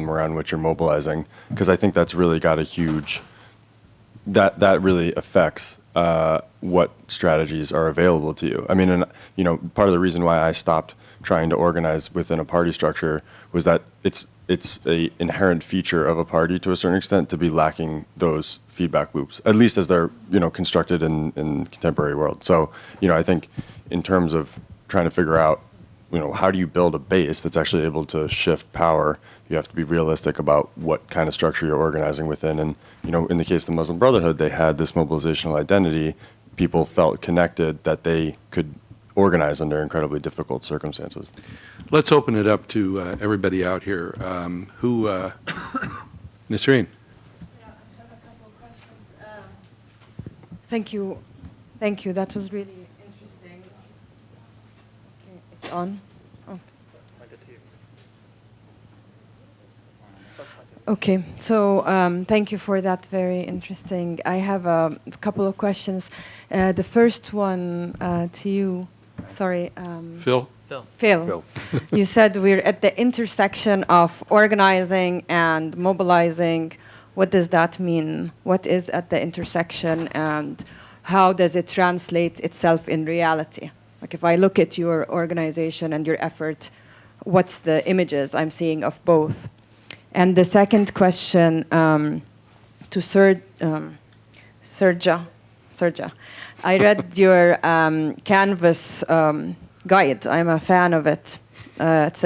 problem around which you're mobilizing, because I think that's really got a huge, that really affects what strategies are available to you. I mean, and part of the reason why I stopped trying to organize within a party structure was that it's a inherent feature of a party to a certain extent to be lacking those feedback loops, at least as they're constructed in contemporary world. So I think in terms of trying to figure out how do you build a base that's actually able to shift power, you have to be realistic about what kind of structure you're organizing within. And in the case of the Muslim Brotherhood, they had this mobilizational identity. People felt connected that they could organize under incredibly difficult circumstances. Let's open it up to everybody out here. Nasreen? Yeah, I have a couple of questions. Thank you. That was really interesting. Okay, it's on. Okay, so thank you for that. Very interesting. I have a couple of questions. The first one to you. Sorry. Phil? Phil. You said we're at the intersection of organizing and mobilizing. What does that mean? What is at the intersection, and how does it translate itself in reality? Like if I look at your organization and your effort, what's the images I'm seeing of both? And the second question to Serja. I read your Canvas guide. I'm a fan of it. It's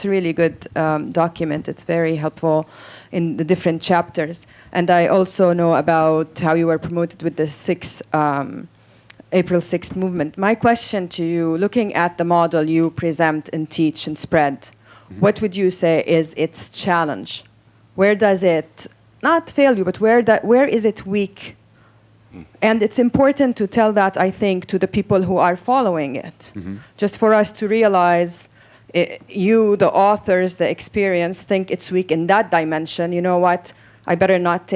a really good document. It's very helpful in the different chapters. And I also know about how you were promoted with the April 6th movement. My question to you, looking at the model you present and teach and spread, what would you say is its challenge? Where does it not fail you, but where is it weak? And it's important to tell that, I think, to the people who are following it. Just for us to realize, you, the authors, the experience, think it's weak in that dimension. You know what? I better not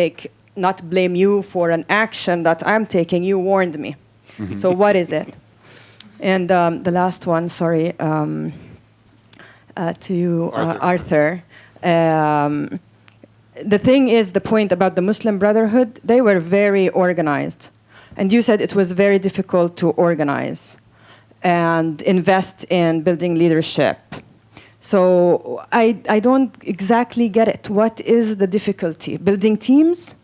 blame you for an action that I'm taking. You warned me. So what is it? And the last one, sorry, to you, Arthur. The thing is, the point about the Muslim Brotherhood, they were very organized. And you said it was very difficult to organize and invest in building leadership. So I don't exactly get it. What is the difficulty? Building teams?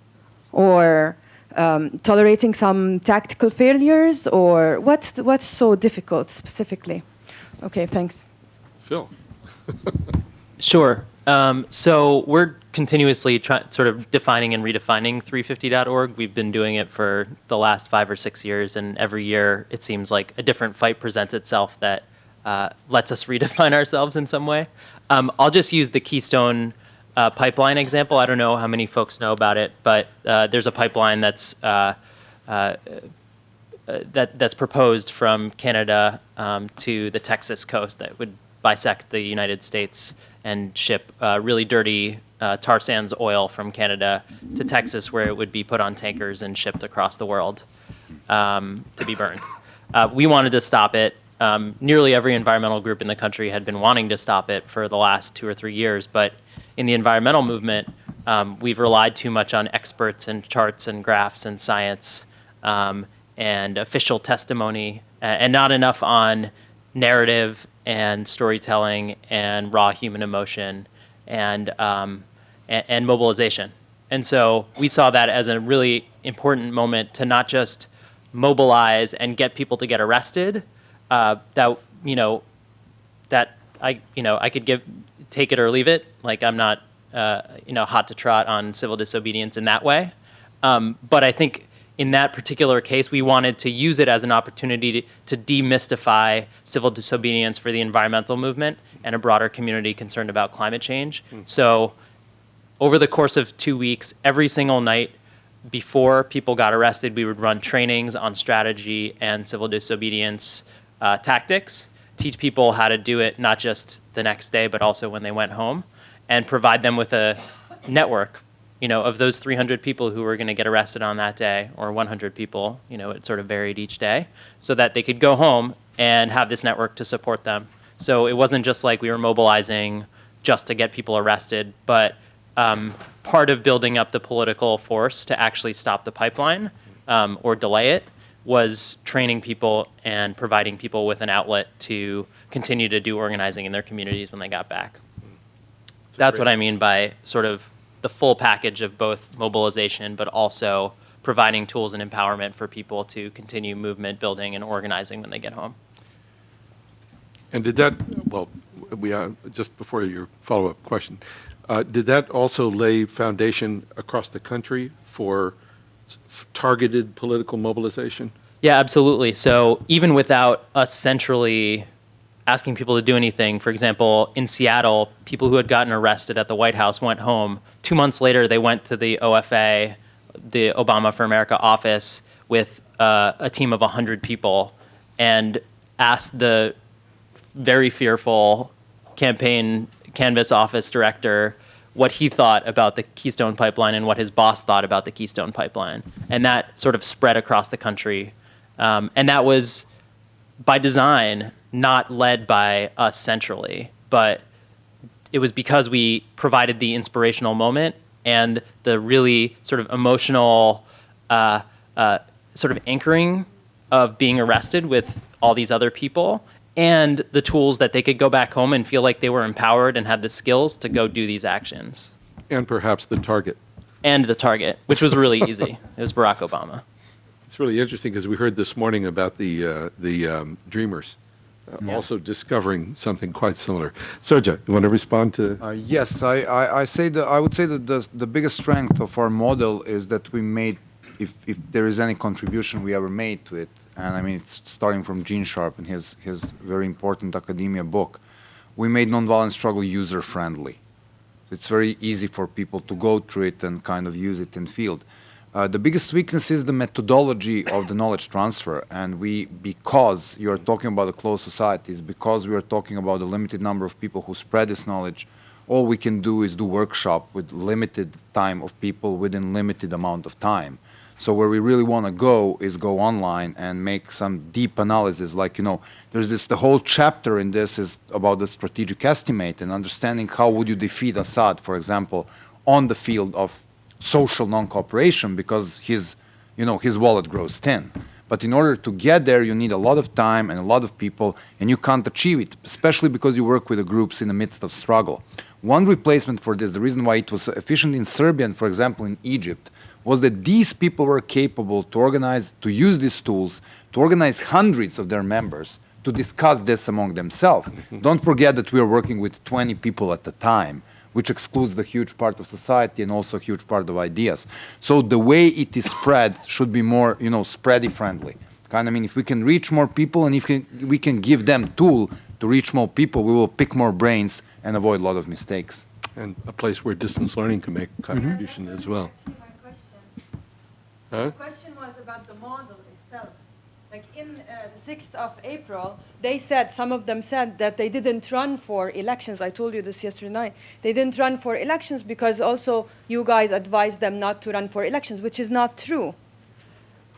Or tolerating some tactical failures? Or what's so difficult specifically? Okay, thanks. Phil? Sure. So we're continuously sort of defining and redefining 350.org. We've been doing it for the last 5 or 6 years, and every year it seems like a different fight presents itself that lets us redefine ourselves in some way. I'll just use the Keystone pipeline example. I don't know how many folks know about it, but there's a pipeline that's proposed from Canada to the Texas coast that would bisect the United States and ship really dirty tar sands oil from Canada to Texas, where it would be put on tankers and shipped across the world to be burned. We wanted to stop it. Nearly every environmental group in the country had been wanting to stop it for the last 2 or 3 years, but in the environmental movement, we've relied too much on experts and charts and graphs and science and official testimony, and not enough on narrative and storytelling and raw human emotion and mobilization. And so we saw that as a really important moment to not just mobilize and get people to get arrested. I could take it or leave it. Like I'm not hot to trot on civil disobedience in that way. But I think in that particular case, we wanted to use it as an opportunity to demystify civil disobedience for the environmental movement and a broader community concerned about climate change. So over the course of 2 weeks, every single night before people got arrested, we would run trainings on strategy and civil disobedience tactics, teach people how to do it not just the next day, but also when they went home, and provide them with a network of those 300 people who were going to get arrested on that day, or 100 people, it sort of varied each day, so that they could go home and have this network to support them. So it wasn't just like we were mobilizing just to get people arrested, but part of building up the political force to actually stop the pipeline or delay it was training people and providing people with an outlet to continue to do organizing in their communities when they got back. That's what I mean by sort of the full package of both mobilization, but also providing tools and empowerment for people to continue movement building and organizing when they get home. And did that, well, just before your follow-up question, did that also lay foundation across the country for targeted political mobilization? Yeah, absolutely. So even without us centrally asking people to do anything, for example, in Seattle, people who had gotten arrested at the White House went home. 2 months later, they went to the OFA, the Obama for America office, with a team of 100 people and asked the very fearful campaign canvass office director what he thought about the Keystone Pipeline and what his boss thought about the Keystone Pipeline. And that sort of spread across the country. And that was, by design, not led by us centrally, but it was because we provided the inspirational moment and the really sort of emotional sort of anchoring of being arrested with all these other people, and the tools that they could go back home and feel like they were empowered and had the skills to go do these actions. And perhaps the target. And the target, which was really easy. It was Barack Obama. It's really interesting because we heard this morning about the Dreamers also discovering something quite similar. Soja, you want to respond to? Yes, I would say that the biggest strength of our model is that we made, if there is any contribution we ever made to it, and I mean it's starting from Gene Sharp and his very important academia book, we made nonviolent struggle user friendly. It's very easy for people to go through it and kind of use it in field. The biggest weakness is the methodology of the knowledge transfer, and because you are talking about a closed societies, because we are talking about a limited number of people who spread this knowledge, all we can do is do workshop with limited time of people within limited amount of time. So where we really want to go is go online and make some deep analysis. Like, there's the whole chapter in this is about the strategic estimate and understanding how would you defeat Assad, for example, on the field of social non-cooperation, because his wallet grows thin. But in order to get there, you need a lot of time and a lot of people, and you can't achieve it, especially because you work with the groups in the midst of struggle. One replacement for this, the reason why it was efficient in Serbia and, for example, in Egypt, was that these people were capable to organize, to use these tools, to organize hundreds of their members to discuss this among themselves. Don't forget that we are working with 20 people at a time, which excludes the huge part of society and also a huge part of ideas. So the way it is spread should be more, spready friendly. If we can reach more people and if we can give them tool to reach more people, we will pick more brains and avoid a lot of mistakes. And a place where distance learning can make a contribution as well. The question was about the model itself. Like in the 6th of April, some of them said that they didn't run for elections. I told you this yesterday night. They didn't run for elections because also you guys advised them not to run for elections, which is not true.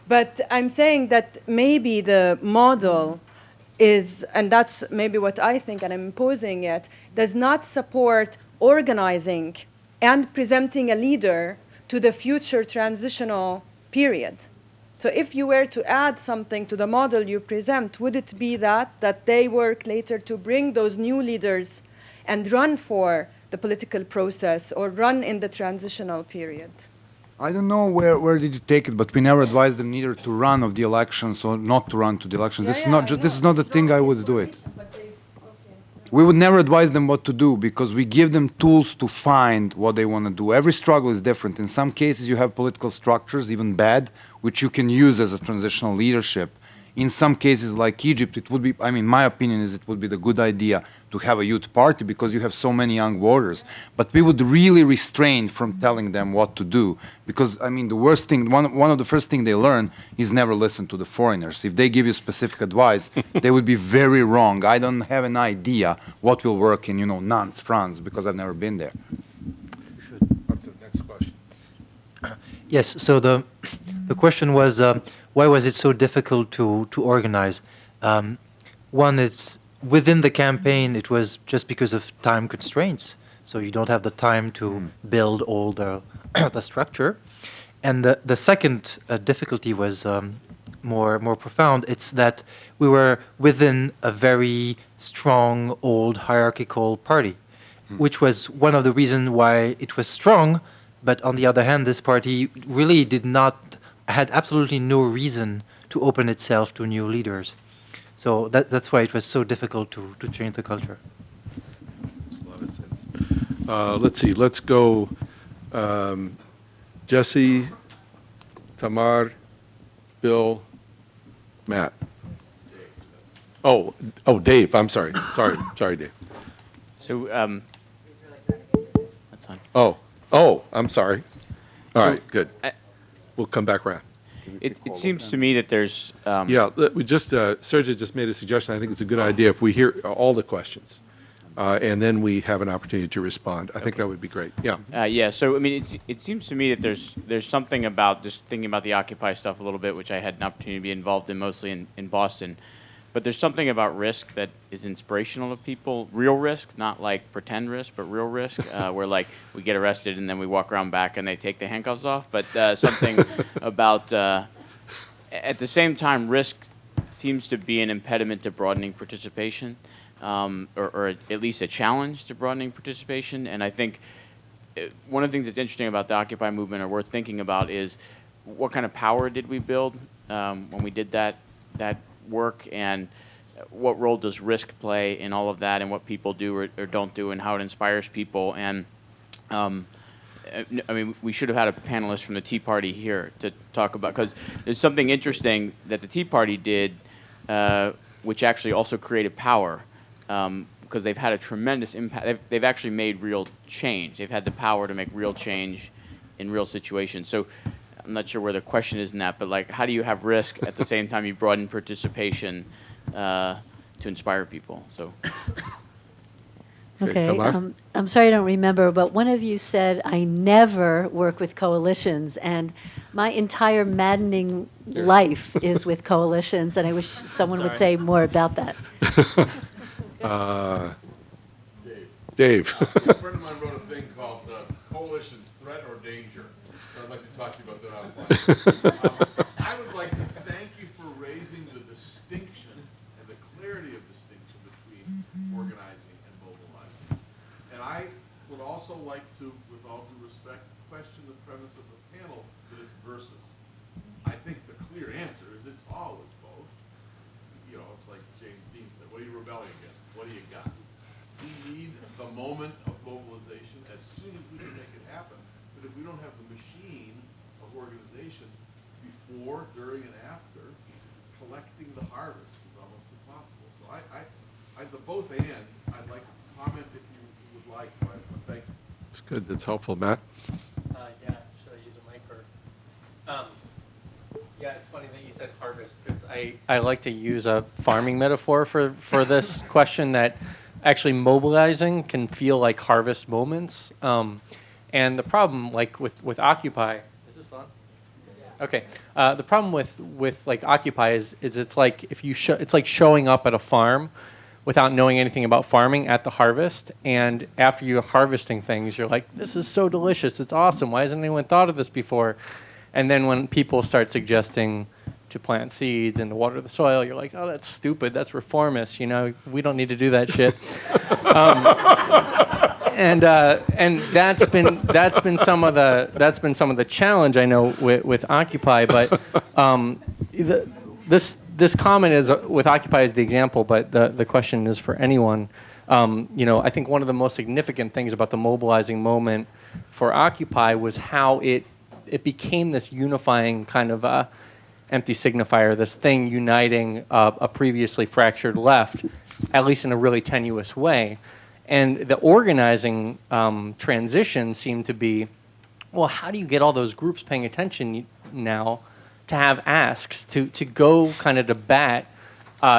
But I'm saying that maybe the model is, and that's maybe what I think, and I'm imposing it, does not support organizing and presenting a leader to the future transitional period. So if you were to add something to the model you present, would it be that they work later to bring those new leaders and run for the political process or run in the transitional period? I don't know where did you take it, but we never advised them neither to run of the elections or not to run to the elections. This is not the thing I would do it. We would never advise them what to do because we give them tools to find what they want to do. Every struggle is different. In some cases, you have political structures, even bad, which you can use as a transitional leadership. In some cases, like Egypt, it would be, my opinion is it would be the good idea to have a youth party because you have so many young voters. But we would really restrain from telling them what to do because, the worst thing, one of the first things they learn is never listen to the foreigners. If they give you specific advice, they would be very wrong. I don't have an idea what will work in, Nantes, France, because I've never been there. Up to the next question. Yes, so the question was, why was it so difficult to organize? One is, within the campaign, it was just because of time constraints. So you don't have the time to build all the, the structure. And the second difficulty was more profound. It's that we were within a very strong, old hierarchical party, which was one of the reasons why it was strong. But on the other hand, this party really had absolutely no reason to open itself to new leaders. So that's why it was so difficult to change the culture. Makes a lot of sense. Let's see, let's go Jesse, Tamar, Bill, Matt. Oh, Dave, I'm sorry. Sorry, Dave. So, that's fine. Oh, I'm sorry. All So, right, good. We'll come back around. It seems to me that there's, Yeah, Sergey just made a suggestion. I think it's a good idea if we hear all the questions, and then we have an opportunity to respond. I think that would be great. Yeah. yeah. So, I mean, it seems to me that there's something about just thinking about the Occupy stuff a little bit, which I had an opportunity to be involved in mostly in Boston. But there's something about risk that is inspirational to people. Real risk, not like pretend risk, but real risk, where like we get arrested and then we walk around back and they take the handcuffs off. But something about, at the same time, risk seems to be an impediment to broadening participation, or at least a challenge to broadening participation. And I think one of the things that's interesting about the Occupy movement or worth thinking about is what kind of power did we build when we did that work, and what role does risk play in all of that, and what people do or don't do, and how it inspires people. And I mean, we should have had a panelist from the Tea Party here to talk about, because there's something interesting that the Tea Party did, which actually also created power, because they've had a tremendous impact. They've actually made real change. They've had the power to make real change in real situations. So I'm not sure where the question is in that, but like, how do you have risk at the same time you broaden participation to inspire people? So. Okay, Okay, Tamar? I'm sorry I don't remember, but one of you said, I never work with coalitions, and my entire maddening life is with coalitions, and I wish someone would say more about that. Dave. A friend of mine wrote a thing called Coalitions, Threat or Danger. So I'd like to talk to you about that offline. I would like to thank you for raising the distinction and the clarity of distinction between organizing and mobilizing. And I would also like to, with all due respect, question the premise of the panel that it's versus. I think the clear answer is it's always both. You know, it's like James Dean said, what are you rebelling against? What do you got? We need the moment of mobilization as soon as we can make it happen. But if we don't have the machine of organization before, during, and after, collecting the harvest is almost impossible. So the both and, I'd like to comment if you would like, but thank you. That's good. That's helpful. Matt? Yeah, should I use a mic or? Yeah, it's funny that you said harvest, because I like to use a farming metaphor for this question, that actually mobilizing can feel like harvest moments. And the problem, like with Occupy, is this on? Okay. The problem with like Occupy is it's like if you it's like showing up at a farm without knowing anything about farming at the harvest, and after you're harvesting things, you're like, this is so delicious, it's awesome, why hasn't anyone thought of this before? And then when people start suggesting to plant seeds and to water the soil, you're like, oh, that's stupid, that's reformist, you know, we don't need to do that shit. And that's been some of the challenge, I know, with Occupy. But this comment is with Occupy as the example, but the question is for anyone. You know, I think one of the most significant things about the mobilizing moment for Occupy was how it became this unifying kind of empty signifier, this thing uniting a previously fractured left, at least in a really tenuous way. And the organizing transition seemed to be, well, how do you get all those groups paying attention now to have asks, to go kind of to bat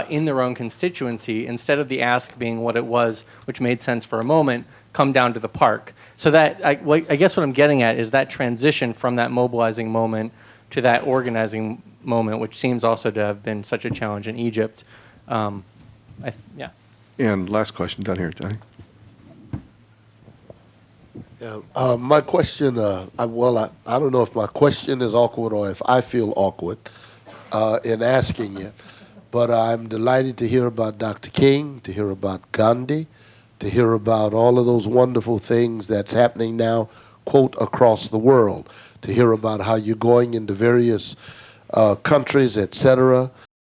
in their own constituency, instead of the ask being what it was, which made sense for a moment, come down to the park. So that, I guess what I'm getting at is that transition from that mobilizing moment to that organizing moment, which seems also to have been such a challenge in Egypt. Yeah. And last question down here, Johnny. My question, I don't know if my question is awkward or if I feel awkward in asking it, but I'm delighted to hear about Dr. King, to hear about Gandhi, to hear about all of those wonderful things that's happening now, quote, across the world, to hear about how you're going into various countries, et cetera,